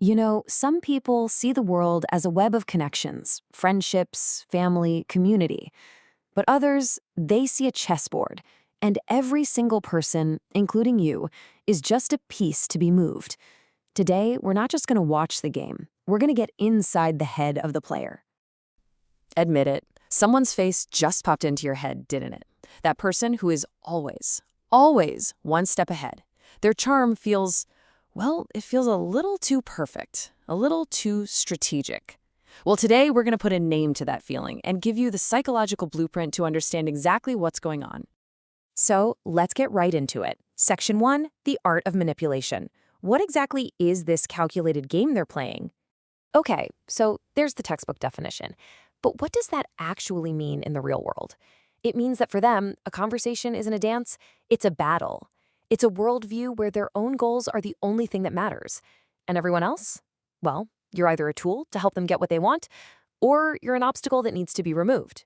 You know, some people see the world as a web of connections, friendships, family, community. But others, they see a chessboard, and every single person, including you, is just a piece to be moved. Today, we're not just going to watch the game, we're going to get inside the head of the player. Admit it, someone's face just popped into your head, didn't it? That person who is always one step ahead. Their charm feels, well, it feels a little too perfect, a little too strategic. Well, today we're going to put a name to that feeling and give you the psychological blueprint to understand exactly what's going on. So let's get right into it. Section 1, the art of manipulation. What exactly is this calculated game they're playing? Okay, so there's the textbook definition. But what does that actually mean in the real world? It means that for them, a conversation isn't a dance, it's a battle. It's a worldview where their own goals are the only thing that matters. And everyone else? Well, you're either a tool to help them get what they want, or you're an obstacle that needs to be removed.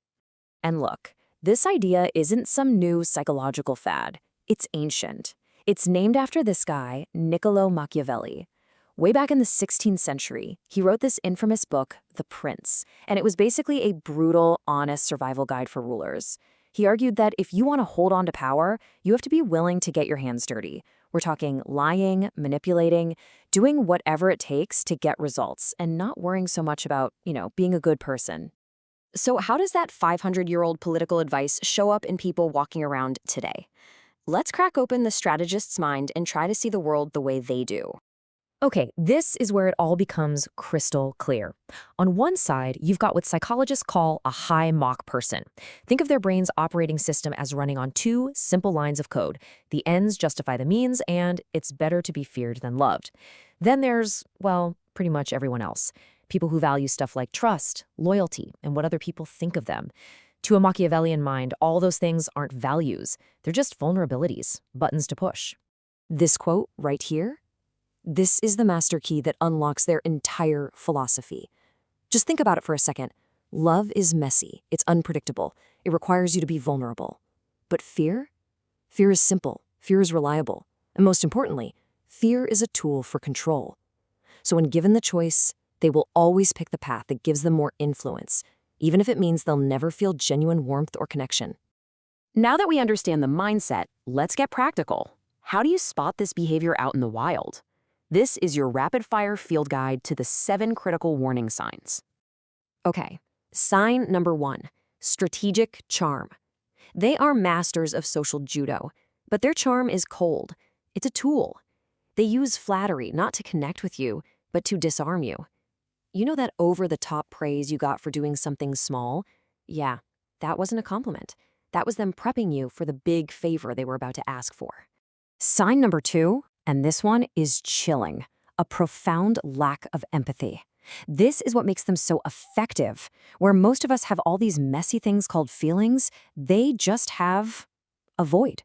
And look, this idea isn't some new psychological fad. It's ancient. It's named after this guy, Niccolo Machiavelli. Way back in the 16th century, he wrote this infamous book, The Prince, and it was basically a brutal, honest survival guide for rulers. He argued that if you want to hold on to power, you have to be willing to get your hands dirty. We're talking lying, manipulating, doing whatever it takes to get results, and not worrying so much about, being a good person. So how does that 500-year-old political advice show up in people walking around today? Let's crack open the strategist's mind and try to see the world the way they do. Okay, this is where it all becomes crystal clear. On one side, you've got what psychologists call a high Mach person. Think of their brain's operating system as running on two simple lines of code. The ends justify the means, and it's better to be feared than loved. Then there's, well, pretty much everyone else. People who value stuff like trust, loyalty, and what other people think of them. To a Machiavellian mind, all those things aren't values. They're just vulnerabilities, buttons to push. This quote right here, this is the master key that unlocks their entire philosophy. Just think about it for a second. Love is messy. It's unpredictable. It requires you to be vulnerable. But fear? Fear is simple. Fear is reliable. And most importantly, fear is a tool for control. So when given the choice, they will always pick the path that gives them more influence, even if it means they'll never feel genuine warmth or connection. Now that we understand the mindset, let's get practical. How do you spot this behavior out in the wild? This is your rapid-fire field guide to the 7 critical warning signs. Okay, sign number 1, strategic charm. They are masters of social judo, but their charm is cold. It's a tool. They use flattery not to connect with you, but to disarm you. You know that over-the-top praise you got for doing something small? Yeah, that wasn't a compliment. That was them prepping you for the big favor they were about to ask for. Sign number 2, and this one is chilling, a profound lack of empathy. This is what makes them so effective. Where most of us have all these messy things called feelings, they just have a void.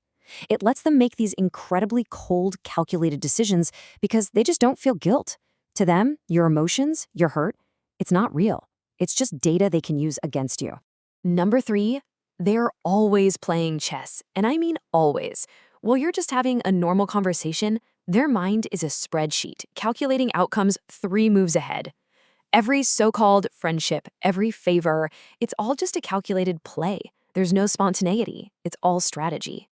It lets them make these incredibly cold, calculated decisions because they just don't feel guilt. To them, your emotions, your hurt, it's not real. It's just data they can use against you. Number 3, they're always playing chess, and I mean always. While you're just having a normal conversation, their mind is a spreadsheet, calculating outcomes 3 moves ahead. Every so-called friendship, every favor, it's all just a calculated play. There's no spontaneity. It's all strategy.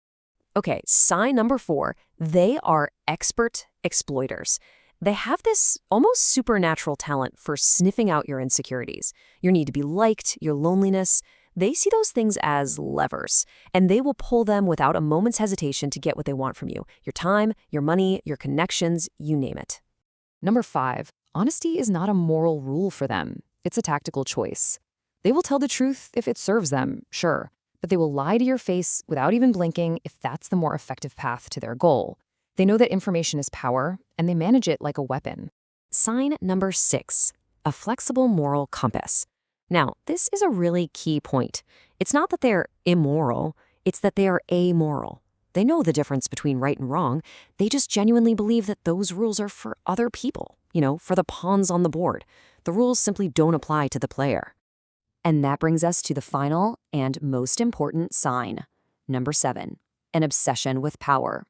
Okay, sign number 4, they are expert exploiters. They have this almost supernatural talent for sniffing out your insecurities, your need to be liked, your loneliness. They see those things as levers, and they will pull them without a moment's hesitation to get what they want from you. Your time, your money, your connections, you name it. Number 5, honesty is not a moral rule for them. It's a tactical choice. They will tell the truth if it serves them, sure, but they will lie to your face without even blinking if that's the more effective path to their goal. They know that information is power, and they manage it like a weapon. Sign number 6, a flexible moral compass. Now, this is a really key point. It's not that they're immoral, it's that they are amoral. They know the difference between right and wrong. They just genuinely believe that those rules are for other people, for the pawns on the board. The rules simply don't apply to the player. And that brings us to the final and most important sign. Number 7, an obsession with power.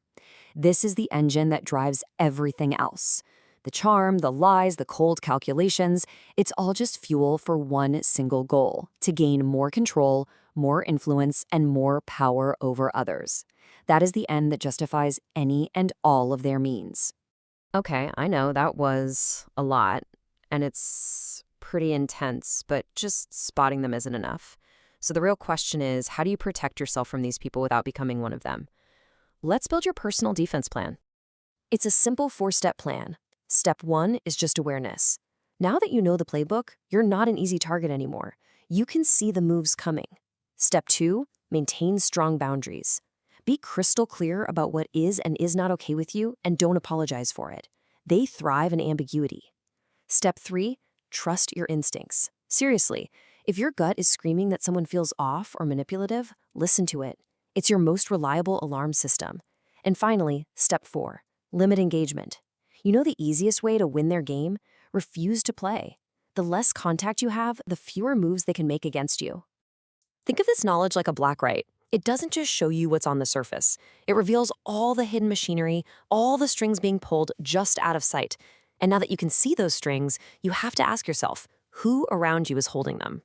This is the engine that drives everything else. The charm, the lies, the cold calculations, it's all just fuel for one single goal: to gain more control, more influence, and more power over others. That is the end that justifies any and all of their means. Okay, I know that was a lot, and it's pretty intense, but just spotting them isn't enough. So the real question is, how do you protect yourself from these people without becoming one of them? Let's build your personal defense plan. It's a simple 4-step plan. Step 1 is just awareness. Now that you know the playbook, you're not an easy target anymore. You can see the moves coming. Step 2, maintain strong boundaries. Be crystal clear about what is and is not okay with you, and don't apologize for it. They thrive in ambiguity. Step 3, trust your instincts. Seriously, if your gut is screaming that someone feels off or manipulative, listen to it. It's your most reliable alarm system. And finally, step 4, limit engagement. You know the easiest way to win their game? Refuse to play. The less contact you have, the fewer moves they can make against you. Think of this knowledge like a black light. It doesn't just show you what's on the surface. It reveals all the hidden machinery, all the strings being pulled just out of sight. And now that you can see those strings, you have to ask yourself, who around you is holding them?